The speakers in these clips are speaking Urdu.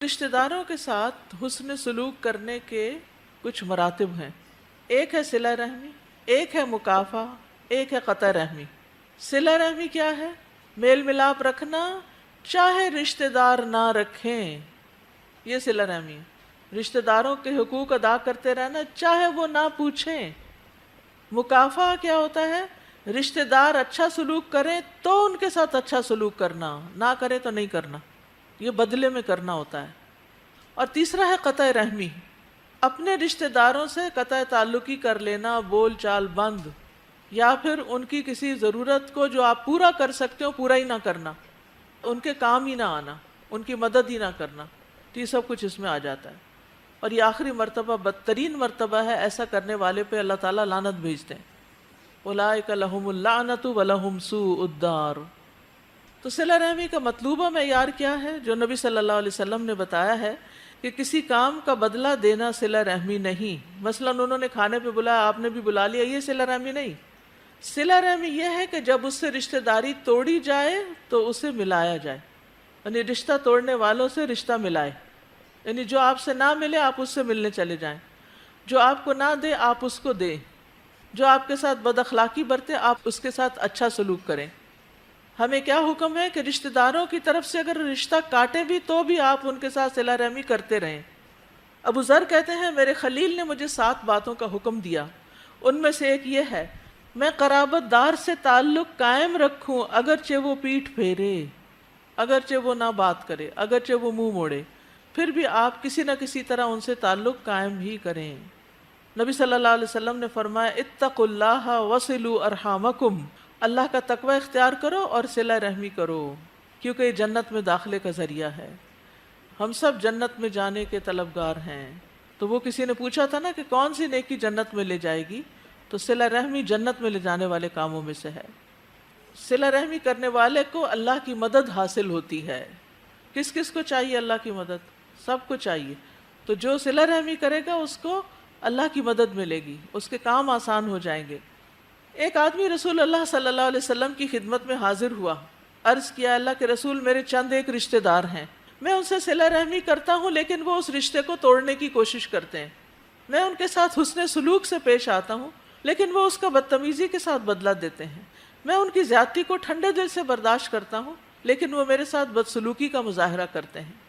رشتہ داروں کے ساتھ حسن سلوک کرنے کے کچھ مراتب ہیں۔ ایک ہے صلہ رحمی، ایک ہے مکافہ، ایک ہے قطع رحمی۔ صلہ رحمی کیا ہے؟ میل ملاپ رکھنا چاہے رشتہ دار نہ رکھیں، یہ صلہ رحمی ہے۔ رشتہ داروں کے حقوق ادا کرتے رہنا چاہے وہ نہ پوچھیں۔ مکافہ کیا ہوتا ہے؟ رشتہ دار اچھا سلوک کریں تو ان کے ساتھ اچھا سلوک کرنا، نہ کرے تو نہیں کرنا، یہ بدلے میں کرنا ہوتا ہے۔ اور تیسرا ہے قطع رحمی، اپنے رشتہ داروں سے قطع تعلقی کر لینا، بول چال بند، یا پھر ان کی کسی ضرورت کو جو آپ پورا کر سکتے ہو پورا ہی نہ کرنا، ان کے کام ہی نہ آنا، ان کی مدد ہی نہ کرنا، تو یہ سب کچھ اس میں آ جاتا ہے۔ اور یہ آخری مرتبہ بدترین مرتبہ ہے، ایسا کرنے والے پہ اللہ تعالیٰ لعنت بھیجتے ہیں۔ اولئک لہم اللعنۃ ولہم سوء الدار۔ تو صلہ رحمی کا مطلوبہ معیار کیا ہے؟ جو نبی صلی اللہ علیہ وسلم نے بتایا ہے کہ کسی کام کا بدلہ دینا صلہ رحمی نہیں۔ مثلا انہوں نے کھانے پہ بلایا، آپ نے بھی بلا لیا، یہ صلہ رحمی نہیں۔ صلہ رحمی یہ ہے کہ جب اس سے رشتہ داری توڑی جائے تو اسے ملایا جائے، یعنی رشتہ توڑنے والوں سے رشتہ ملائے، یعنی جو آپ سے نہ ملے آپ اس سے ملنے چلے جائیں، جو آپ کو نہ دے آپ اس کو دیں، جو آپ کے ساتھ بد اخلاقی برتے آپ اس کے ساتھ اچھا سلوک کریں۔ ہمیں کیا حکم ہے کہ رشتہ داروں کی طرف سے اگر رشتہ کاٹے بھی تو بھی آپ ان کے ساتھ صلہ رحمی کرتے رہیں۔ ابو ذر کہتے ہیں میرے خلیل نے مجھے 7 باتوں کا حکم دیا، ان میں سے ایک یہ ہے میں قرابت دار سے تعلق قائم رکھوں اگرچہ وہ پیٹھ پھیرے، اگرچہ وہ نہ بات کرے، اگرچہ وہ منہ موڑے، پھر بھی آپ کسی نہ کسی طرح ان سے تعلق قائم ہی کریں۔ نبی صلی اللہ علیہ وسلم نے فرمایا اتقوا اللہ وصلوا ارحامکم، اللہ کا تقوی اختیار کرو اور صلہ رحمی کرو، کیونکہ یہ جنت میں داخلے کا ذریعہ ہے۔ ہم سب جنت میں جانے کے طلبگار ہیں۔ تو وہ کسی نے پوچھا تھا نا کہ کون سی نیکی جنت میں لے جائے گی، تو صلہ رحمی جنت میں لے جانے والے کاموں میں سے ہے۔ صلہ رحمی کرنے والے کو اللہ کی مدد حاصل ہوتی ہے۔ کس کس کو چاہیے اللہ کی مدد؟ سب کو چاہیے۔ تو جو صلہ رحمی کرے گا اس کو اللہ کی مدد ملے گی، اس کے کام آسان ہو جائیں گے۔ ایک آدمی رسول اللہ صلی اللہ علیہ وسلم کی خدمت میں حاضر ہوا، عرض کیا اللہ کے رسول میرے چند ایک رشتہ دار ہیں، میں ان سے صلہ رحمی کرتا ہوں لیکن وہ اس رشتے کو توڑنے کی کوشش کرتے ہیں، میں ان کے ساتھ حسن سلوک سے پیش آتا ہوں لیکن وہ اس کا بدتمیزی کے ساتھ بدلہ دیتے ہیں، میں ان کی زیادتی کو ٹھنڈے دل سے برداشت کرتا ہوں لیکن وہ میرے ساتھ بدسلوکی کا مظاہرہ کرتے ہیں۔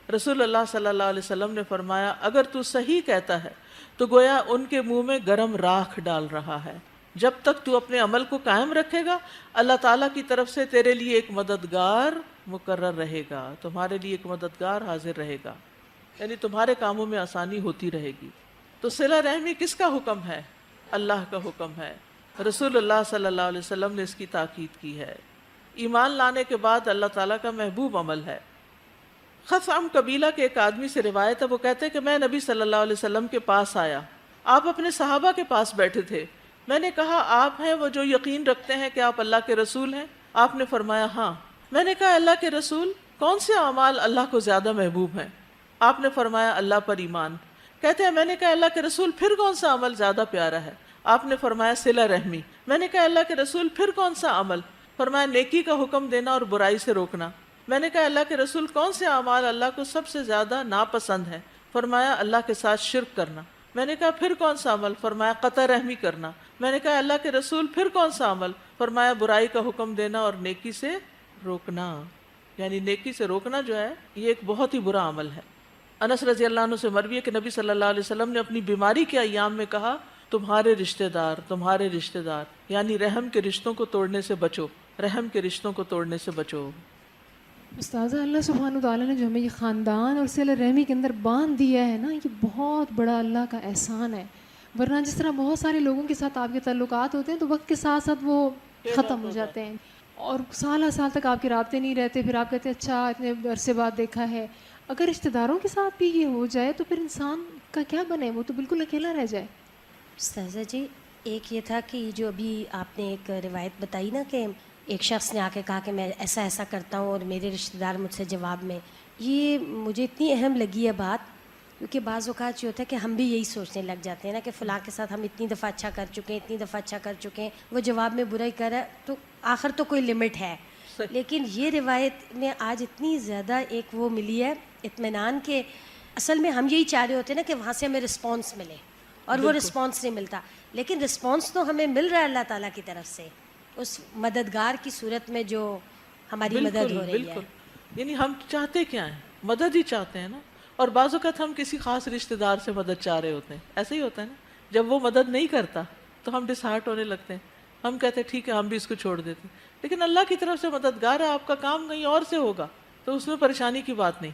رسول اللہ صلی اللہ علیہ وسلم نے فرمایا اگر تو صحیح کہتا ہے تو گویا ان کے منہ میں گرم راکھ ڈال رہا ہے، جب تک تو اپنے عمل کو قائم رکھے گا اللہ تعالیٰ کی طرف سے تیرے لیے ایک مددگار مقرر رہے گا، تمہارے لیے ایک مددگار حاضر رہے گا، یعنی تمہارے کاموں میں آسانی ہوتی رہے گی۔ تو صلہ رحمی کس کا حکم ہے؟ اللہ کا حکم ہے، رسول اللہ صلی اللہ علیہ وسلم نے اس کی تاکید کی ہے۔ ایمان لانے کے بعد اللہ تعالیٰ کا محبوب عمل ہے۔ خثعم قبیلہ کے ایک آدمی سے روایت ہے، وہ کہتے ہیں کہ میں نبی صلی اللہ علیہ وسلم کے پاس آیا، آپ اپنے صحابہ کے پاس بیٹھے تھے، میں نے کہا آپ ہیں وہ جو یقین رکھتے ہیں کہ آپ اللہ کے رسول ہیں؟ آپ نے فرمایا ہاں۔ میں نے کہا اللہ کے رسول کون سے اعمال اللہ کو زیادہ محبوب ہیں؟ آپ نے فرمایا اللہ پر ایمان۔ کہتے ہیں میں نے کہا اللہ کے رسول پھر کون سا عمل زیادہ پیارا ہے؟ آپ نے فرمایا صلہ رحمی۔ میں نے کہا اللہ کے رسول پھر کون سا عمل؟ فرمایا نیکی کا حکم دینا اور برائی سے روکنا۔ میں نے کہا اللہ کے رسول کون سے اعمال اللہ کو سب سے زیادہ ناپسند ہے؟ فرمایا اللہ کے ساتھ شرک کرنا۔ میں نے کہا پھر کون سا عمل؟ فرمایا قطع رحمی کرنا۔ میں نے کہا اللہ کے رسول پھر کون سا عمل؟ فرمایا برائی کا حکم دینا اور نیکی سے روکنا، یعنی نیکی سے روکنا جو ہے یہ ایک بہت ہی برا عمل ہے۔ انس رضی اللہ عنہ سے مروی ہے کہ نبی صلی اللہ علیہ وسلم نے اپنی بیماری کے ایام میں کہا تمہارے رشتہ دار یعنی رحم کے رشتوں کو توڑنے سے بچو، رحم کے رشتوں کو توڑنے سے بچو۔ استاذہ اللہ سبحانہ وتعالیٰ نے جو ہمیں یہ خاندان اور صلہ رحمی کے اندر باندھ دیا ہے نا، یہ بہت بڑا اللہ کا احسان ہے، ورنہ جس طرح بہت سارے لوگوں کے ساتھ آپ کے تعلقات ہوتے ہیں تو وقت کے ساتھ ساتھ وہ ختم ہو جاتے ہیں اور سال سال تک آپ کے رابطے نہیں رہتے، پھر آپ کہتے ہیں اچھا اتنے عرصے بعد دیکھا ہے۔ اگر رشتہ داروں کے ساتھ بھی یہ ہو جائے تو پھر انسان کا کیا بنے، وہ تو بالکل اکیلا رہ جائے۔ استاذہ جی ایک یہ تھا کہ جو ابھی آپ نے ایک روایت بتائی نا کہ ایک شخص نے آ کے کہا کہ میں ایسا ایسا کرتا ہوں اور میرے رشتہ دار مجھ سے جواب میں، یہ مجھے اتنی اہم لگی ہے بات، کیونکہ بعض اوقات یہ ہوتا ہے کہ ہم بھی یہی سوچنے لگ جاتے ہیں نا کہ فلاں کے ساتھ ہم اتنی دفعہ اچھا کر چکے ہیں، اتنی دفعہ اچھا کر چکے ہیں، وہ جواب میں برا ہی کر رہا ہے، تو آخر تو کوئی لمٹ ہے۔ لیکن یہ روایت میں آج اتنی زیادہ ایک وہ ملی ہے اطمینان کہ اصل میں ہم یہی چاہ رہے ہوتے ہیں نا کہ وہاں سے ہمیں رسپانس ملے، اور وہ رسپانس نہیں ملتا، لیکن رسپانس تو ہمیں مل رہا ہے اللہ تعالیٰ کی طرف سے اس مددگار کی صورت میں جو ہماری مدد ہو رہی ہے۔ یعنی ہم چاہتے کیا ہیں؟ مدد ہی چاہتے ہیں نا، اور بعض اوقات ہم کسی خاص رشتہ دار سے مدد چاہ رہے ہوتے ہیں، ایسے ہی ہوتا ہے نا، جب وہ مدد نہیں کرتا تو ہم ڈس ہارٹ ہونے لگتے ہیں، ہم کہتے ہیں ٹھیک ہے ہم بھی اس کو چھوڑ دیتے ہیں، لیکن اللہ کی طرف سے مددگار ہے، آپ کا کام کہیں اور سے ہوگا تو اس میں پریشانی کی بات نہیں۔